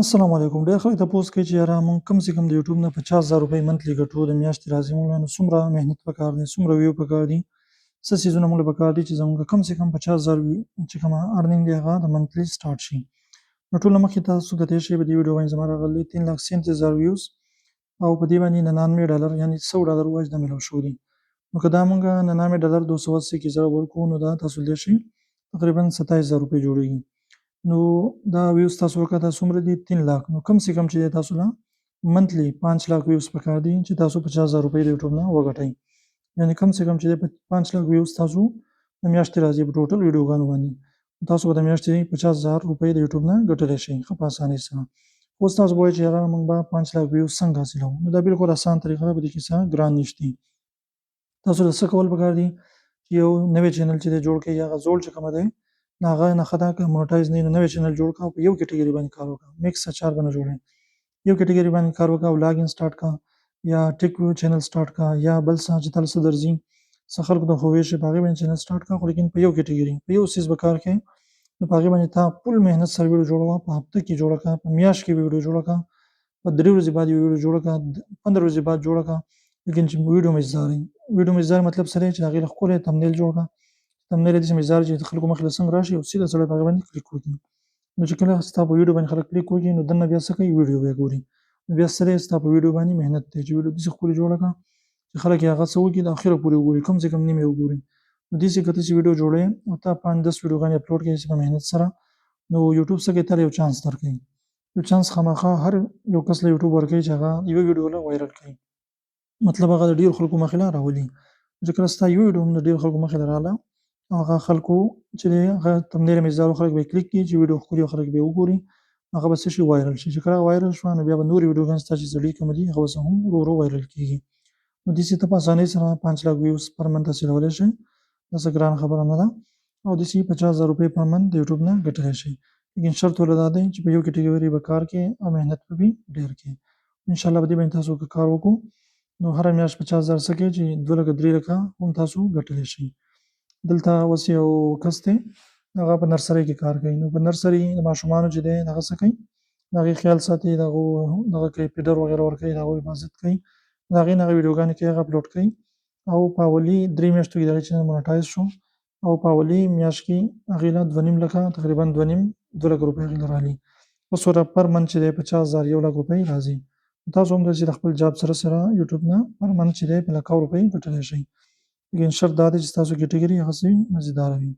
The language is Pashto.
السلام علیکم. ډېر خلک تپوس کوي چې یاره مونږ کم سے کم د یوټیوب نه 50,000 روپۍ منتلي ګټو، د میاشتې راځي مونږ له نو څومره محنت پکار دی، څومره ویو پکار دي، څه څیزونه مونږ له پکار دي چې زموږ کم سے کم 50,000 چې کومه ارنینګ دی هغه د منتلي سټارټ شي. نو ټول نه مخکې تاسو ته تېر شی په دې ویډیو باندې زما راغلي 3,37,000 ویوز او په دې باندې $99 یعنې $100 وجه د میلاو شوي دي. نو که دا مونږ $99 280 کې ضرب ورکړو نو دا تاسو لیدلی شئ تقریبا 27,000 روپۍ جوړیږي. نو دا ویوز تاسو وکړه دا څومره دي 3 लाख نو کم سے کم چې دی تاسو له منتلی 5 लाख ویوز پکار دي چې تاسو 50,000 روپۍ د یوټیوب نه وګټئ. یعنې کم سے کم چې دی 5 लाख ویوز تاسو د میاشتې راځي په ټوټل ویډیوګانو باندې تاسو به د میاشتې 50,000 روپۍ د یوټیوب نه ګټلی شئ ښه په اسانۍ سره. اوس تاسو به وایئ چې یاره موږ به 5 लाख ویوز څنګه حاصلوو؟ نو دا بالکل اسان طریقه ده، په دې کې څه ګران نشتی. تاسو له څه کول پکار دي چې یو نوی چینل چې دی جوړ کړئ یا هغه زوړ چې کومه دی د هغه نه ښه ده که مونټایز نه وي نو نوی چینل جوړ کړه او په یو کټګري باندې کار وکړه، میکس اچار به نه جوړوئ. یو کټګري باندې کار وکړه او لاګ ان سټارټ کړه یا ټیک ویو چینل سټارټ کړه یا بل څه چې تاسو ته درځي څه خلکو ته خوښ شي په هغې باندې چینل سټارټ کړه، خو لیکن په یو کټګري په یو څیز به کار کوې نو په هغې باندې تا فل محنت سره ویډیو جوړوه، په هفته کې جوړه کړه، په میاشت کې ویډیو جوړه کړه، په 3 ورځې بعد یې ویډیو جوړه کړه، 15 ورځې بعد جوړه کړه، لیکن چې ویډیو مزدار وي. ویډیو مزدار مطلب څه دی چې د هغې نه ښکلی تمنیل جوړ کړه، تمنیل یې داسې مزدار چې د خلکو مخې ته څنګه راشي او سیده سړی په هغې باندې کلیک وکړي. نو چې کله ستا په ویډیو باندې خلک کلیک وکړي نو دننه بیا څه کوي ویډیو بیا ګوري، نو بیا څه دی ستا په ویډیو باندې محنت دی چې ویډیو داسې ښکلې جوړه کړه چې خلک یې هغه څه وکړي د اخره پورې وګوري، کم سے کم نیم یې وګوري. نو داسې که ته چې ویډیو جوړوې او ته 5-10 ویډیوګانې اپلوډ کړې چې په محنت سره نو یوټیوب څه کوي تا له یو چانس درکوي. یو چانس خامخا هر یو کس له یوټیوب ورکوي چې هغه یوه ویډیو له وایرل کړي، مطلب هغه د ډېرو خلکو مخې له راولي. چې کله ستا یو ویډیو هم د ډېرو خلکو مخې ته راغله هغه خلکو چې دی هغه تمنیل یې مزدار خلک به یې کلیک کړي چې ویډیو ښکلي او خلک به یې وګوري، هغه به څه شي وایرل شي. چې کله وایرل شوه نو بیا به نورې ویډیوګانې ستا چې زړې کومې دي هغه اوس هم ورو ورو وایرل کېږي. نو داسې ته په اسانۍ سره 5 लाख ویوز پر منت حاصلولی شئ، دا څه ګرانه خبره نه ده او داسې 50,000 روپۍ پر منت د یوټیوب نه ګټلی شئ. لیکن شرط ولې دا دی چې په یو کټګري به کار کوې او محنت به وي ډېر کوې. انشاءالله په دې باندې تاسو که کار وکړو نو هره میاشت 50,000 څه کوي چې 2 لکه 3 لکه هم تاسو ګټلی شئ. دلته اوس یو کس دی هغه په نرسرۍ کې کار کوي، نو په نرسرۍ د ماشومانو چې دی هغه څه کوي د هغې خیال ساتي، د هغو دغه کوي فیډر وغیره ورکوي، د هغوی حفاظت کوي، د هغې نه هغه ویډیوګانې کوي هغه اپلوډ کوي او په اولي 3 میاشتو کې د هغې چینل مونټایز شو او په اولي میاشت کې هغې له 2.5 لکه تقریبا 2 لکه روپۍ هغې له رالي. اوس ورته پر منت چې دی 50,000 1 لک روپۍ راځي. تاسو هم داسې د خپل جاب سره سره یوټیوب نه پر منت چې دی په لکاو روپۍ ګټلی شئ، لیکن شرط دا دی چې ستاسو کټګري هغه څه وي مزیداره وي.